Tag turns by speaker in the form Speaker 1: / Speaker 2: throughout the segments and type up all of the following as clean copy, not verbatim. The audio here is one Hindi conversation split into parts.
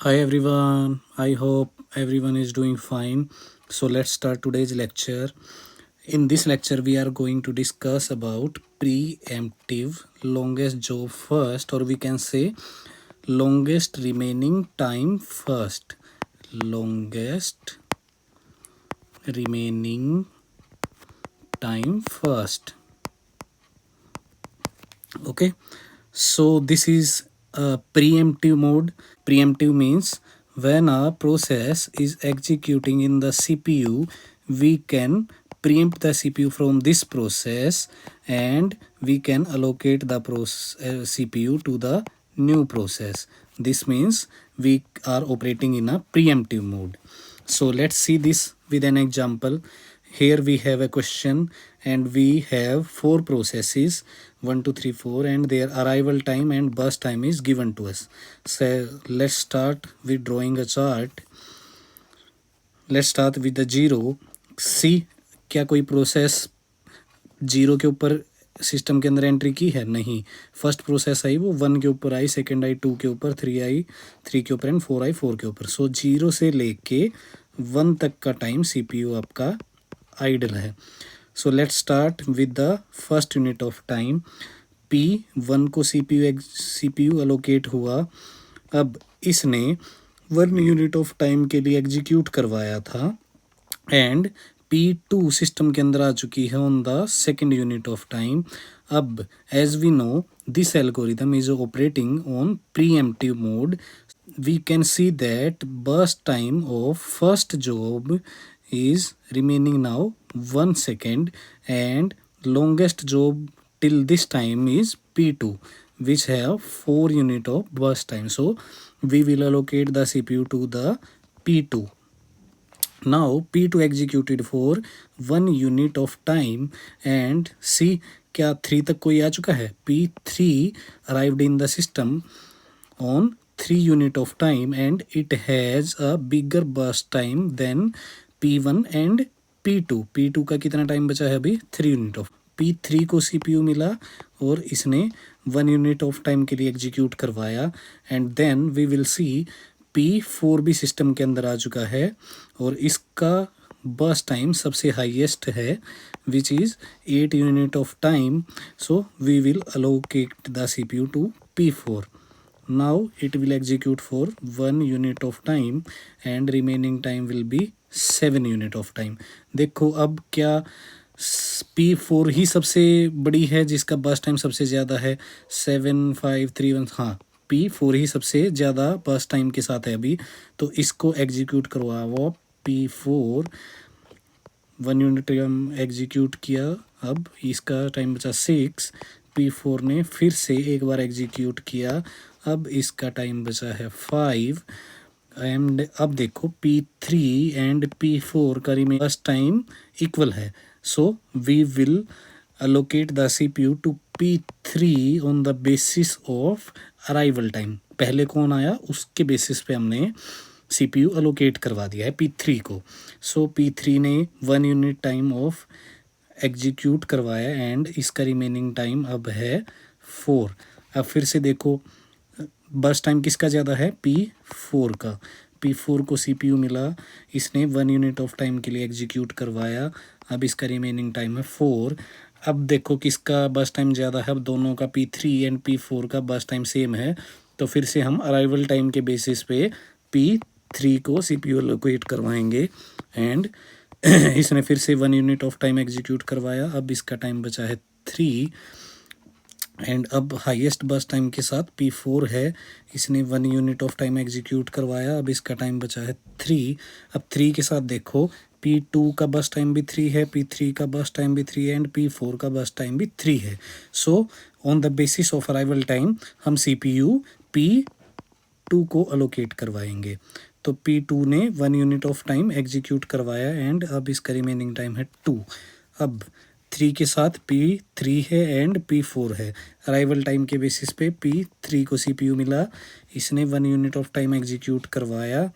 Speaker 1: Hi everyone, I hope everyone is doing fine. So let's start today's lecture. In this lecture we are going to discuss about preemptive longest job first, or we can say longest remaining time first. Longest remaining time first. Okay, so this is a preemptive mode. Preemptive means when a process is executing in the CPU, we can preempt the CPU from this process and we can allocate the CPU to the new process. This means we are operating in a preemptive mode. So let's see this with an example. Here we have a question and we have four processes 1 2 3 4, and their arrival time and burst time is given to us. So let's start with drawing a chart. Let's start with the zero. See क्या कोई प्रोसेस जीरो के ऊपर सिस्टम के अंदर एंट्री की है? नहीं. फर्स्ट प्रोसेस आई वो 1 के ऊपर आई, सेकंड आई 2 के ऊपर, 3 आई 3 के ऊपर एंड 4 आई 4 के ऊपर. सो जीरो से लेके 1 तक का टाइम सीपीयू आपका आइडल है. So let's start with the first unit of time. P1 को सीपीयू अलोकेट हुआ. अब इसने 1 यूनिट ऑफ टाइम के लिए एग्जीक्यूट करवाया था एंड P2 सिस्टम के अंदर आ चुकी है on the second unit of time. अब as we know this algorithm is operating on preemptive mode. We can see that burst time of first job is remaining now 1 second and longest job till this time is P2, which have 4 unit of burst time. So we will allocate the CPU to the P2. Now P2 executed for 1 unit of time and see क्या 3 तक कोई आ चुका है? P3 arrived in the system on 3 unit of time and it has a bigger burst time than P1 and P2. P2 का कितना टाइम बचा है अभी? 3 यूनिट ऑफ. P3 को CPU मिला और इसने 1 यूनिट ऑफ टाइम के लिए एग्जीक्यूट करवाया and then we will see P4 भी सिस्टम के अंदर आ चुका है और इसका बर्स्ट टाइम सबसे हाईएस्ट है which is 8 unit of time. So we will allocate the CPU to P4. Now it will execute for 1 unit of time and remaining time will be 7 unit of time. देखो अब क्या P4 ही सबसे बड़ी है जिसका बर्स्ट टाइम सबसे ज़्यादा है? 7 5 3 1. हाँ, P4 ही सबसे ज़्यादा बर्स्ट टाइम के साथ है अभी. तो इसको एग्जीक्यूट करवा वो P4 1 यूनिट टाइम एग्जीक्यूट किया. अब इसका टाइम बचा 6. P4 ने फिर से एक बार एग्जीक्यूट किया. अब इसका टाइम बचा है 5 एंड अब देखो P3 एंड P4 का रिमेनिंग टाइम इक्वल है. So we will allocate the CPU to P3 on the basis of arrival time. पहले कौन आया उसके बेसिस पे हमने CPU allocate करवा दिया है P3 को. सो P3 ने 1 यूनिट टाइम ऑफ एग्जीक्यूट करवाया एंड इसका रिमेनिंग टाइम अब है 4. अब फिर से देखो बर्स्ट टाइम किसका ज़्यादा है? P4 का. P4 को CPU मिला, इसने 1 यूनिट ऑफ टाइम के लिए एग्जीक्यूट करवाया. अब इसका रिमेनिंग टाइम है 4. अब देखो किसका बर्स्ट टाइम ज़्यादा है? अब दोनों का P3 एंड P4 का बर्स्ट टाइम सेम है. तो फिर से हम अराइवल टाइम के बेसिस पे P3 को CPU एलोकेट करवाएंगे एंड इसने फिर से 1 यूनिट ऑफ टाइम एग्जीक्यूट करवाया. अब इसका टाइम बचा है 3 एंड अब हाईएस्ट बर्स्ट टाइम के साथ P4 है, इसने 1 यूनिट ऑफ टाइम एग्जीक्यूट करवाया. अब इसका टाइम बचा है 3. अब 3 के साथ देखो P2 का बर्स्ट टाइम भी 3 है, P3 का बर्स्ट टाइम भी 3 है एंड P4 का बर्स्ट टाइम भी 3 है. So on the basis of arrival time हम CPU P2 को अलोकेट करवाएंगे. तो P2 ने 1 यूनिट ऑफ टाइम एग्जीक्यूट करवाया एंड अब इसका रिमेनिंग टाइम है 2. अब 3 के साथ P3 है एंड P4 है. अराइवल टाइम के बेसिस पे P3 को CPU मिला, इसने 1 यूनिट ऑफ टाइम एग्जीक्यूट करवाया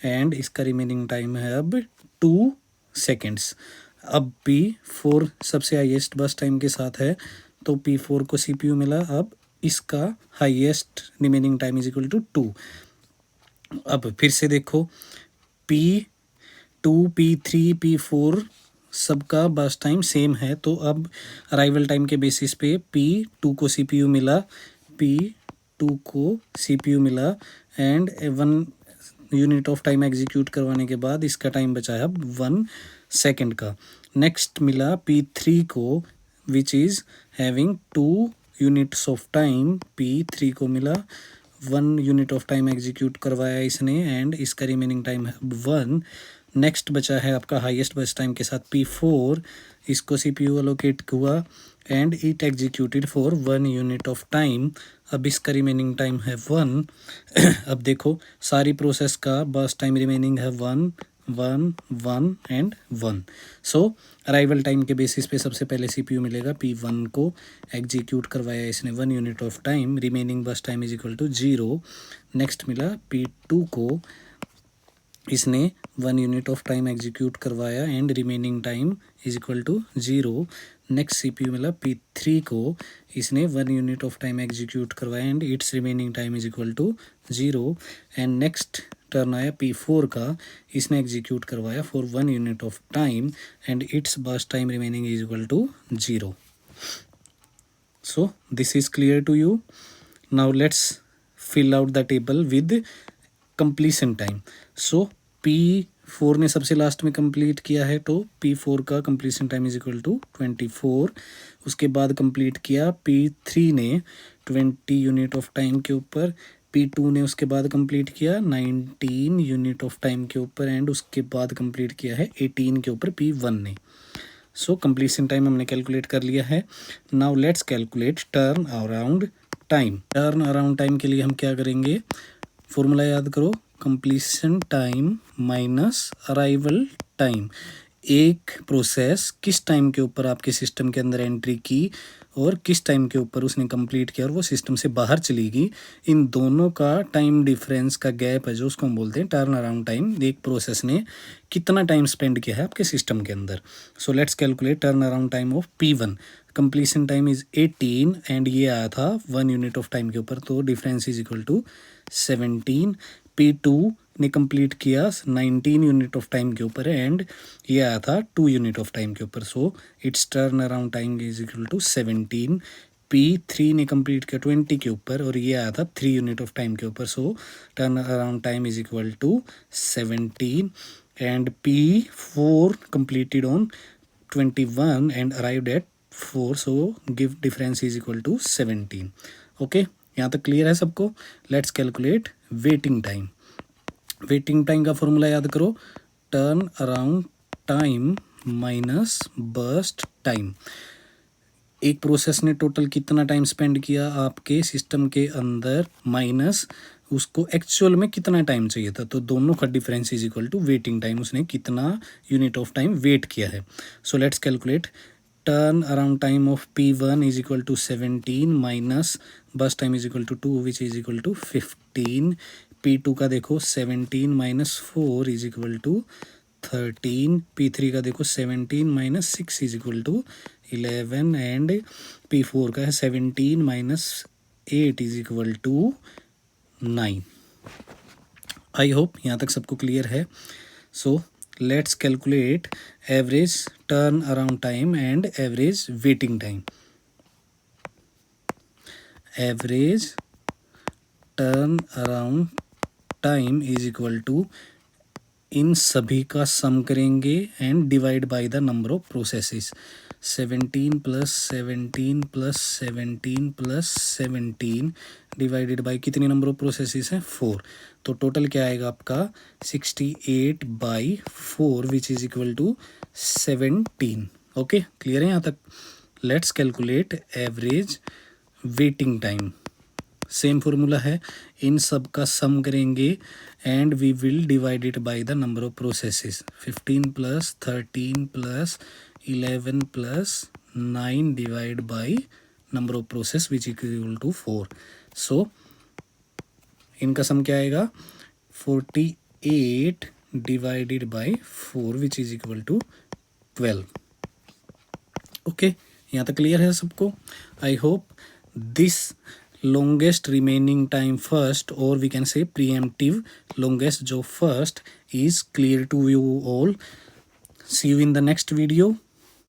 Speaker 1: एंड इसका रिमेनिंग टाइम है अब 2 सेकेंड्स. अब P4 सबसे हाईएस्ट बर्स्ट टाइम के साथ है तो P4 को CPU मिला. अब इसका highest remaining time is equal to 2. अब फिर से देखो, P2 P3 P4 सबका बस टाइम सेम है, तो अब अराइवल टाइम के बेसिस पे P2 को CPU मिला, P2 को CPU मिला and 1 unit of time execute करवाने के बाद इसका टाइम बचा है अब 1 सेकेंड का। नेक्स्ट मिला P3 को which is having 2 units of time, P3 को मिला 1 यूनिट ऑफ टाइम एग्जीक्यूट करवाया इसने एंड इसका रिमेनिंग टाइम है 1। नेक्स्ट बचा है आपका हाईएस्ट बस टाइम के साथ P4, इसको CPU अलोकेट हुआ and it executed for 1 unit of time, अब इसका रिमेनिंग टाइम है 1। अब देखो सारी प्रोसेस का बस टाइम रिमेनिंग है 1 1 1 एंड 1। सो अराइवल टाइम के बेसिस पे सबसे पहले CPU मिलेगा, P1 को एग्जीक्यूट करवाया इसने 1 unit of time, remaining burst time is equal to 0। Next मिला P2 को, इसने 1 यूनिट ऑफ टाइम एग्जीक्यूट करवाया and remaining time is equal to 0। Next CPU मिला P3 को, इसने 1 यूनिट ऑफ टाइम एग्जीक्यूट करवाया and its remaining time is equal to 0। And next turn आया P4 का, इसने एग्जीक्यूट करवाया for 1 unit of time and its burst time remaining is equal to 0। So this is clear to you. Now let's fill out the table with completion time. So P4 ने सबसे लास्ट में कंप्लीट किया है, तो P4 का completion time is equal to 24। उसके बाद कंप्लीट किया P3 ने 20 यूनिट ऑफ टाइम के ऊपर, P2 ने उसके बाद कंप्लीट किया 19 यूनिट ऑफ टाइम के ऊपर एंड उसके बाद कंप्लीट किया है 18 के ऊपर P1 ने। सो कंप्लीशन टाइम हमने कैलकुलेट कर लिया है। Now let's calculate turn around time. Turn around time के लिए हम क्या करेंगे, फॉर्मूला याद करो, completion time minus arrival time. एक प्रोसेस किस टाइम के ऊपर आपके सिस्टम के अंदर एंट्री की और किस टाइम के ऊपर उसने कंप्लीट किया और वो सिस्टम से बाहर चली गई, इन दोनों का टाइम डिफरेंस का गैप है जो उसको हम बोलते हैं टर्न अराउंड टाइम। एक प्रोसेस ने कितना टाइम स्पेंड किया है आपके सिस्टम के अंदर। सो let's calculate turn around time of P1। Completion time is 18 and ये आया था 1 यूनिट ऑफ टाइम के ऊपर, तो difference is equal to 17। P2 ने कंप्लीट किया 19 यूनिट ऑफ टाइम के ऊपर एंड ये आया था 2 यूनिट ऑफ टाइम के ऊपर, so its turn around time is equal to 17। P3 ने कंप्लीट किया 20 के ऊपर और ये आया था 3 यूनिट ऑफ टाइम के ऊपर, so turn around time is equal to 17। And P4 completed on 21 and arrived at 4, so give difference is equal to 17। Okay, यहाँ तक क्लियर है सबको। Let's calculate waiting time. Waiting time का फॉर्मूला याद करो, turn around time minus burst time. एक प्रोसेस ने टोटल कितना टाइम स्पेंड किया आपके सिस्टम के अंदर माइनस उसको एक्चुअल में कितना टाइम चाहिए था, तो दोनों का difference is equal to waiting time, उसने कितना यूनिट ऑफ टाइम वेट किया है। So let's calculate turn around time of P1 is equal to 17 minus burst time is equal to 2 which is equal to 15। P2 का देखो 17 minus 4 is equal to 13। P3 का देखो 17 माइनस 6 is equal to 11 and P4 का है 17 माइनस 8 is equal to 9। I hope यहाँ तक सबको क्लियर है। So let's calculate average turn around time and average waiting time. Average turn around time is equal to, इन सभी का सम करेंगे and divide by the number of processes. 17 plus 17 plus 17 plus 17 divided by कितनी नंबर ऑफ प्रोसेसेस हैं, 4। तो टोटल क्या आएगा आपका 68 by 4 which is equal to 17। Okay, clear है यहाँ तक। Let's calculate average waiting time. Same formula है, इन सब का सम करेंगे and we will divide it by the number of processes. 15 plus 13 plus 11 plus 9 divide by number of process which equal to 4। So इनका सम क्या आएगा 48 divided by 4 which is equal to 12। Okay, यहाँ तक क्लियर है सबको। I hope this longest remaining time first, or we can say preemptive longest job first, is clear to you all. See you in the next video.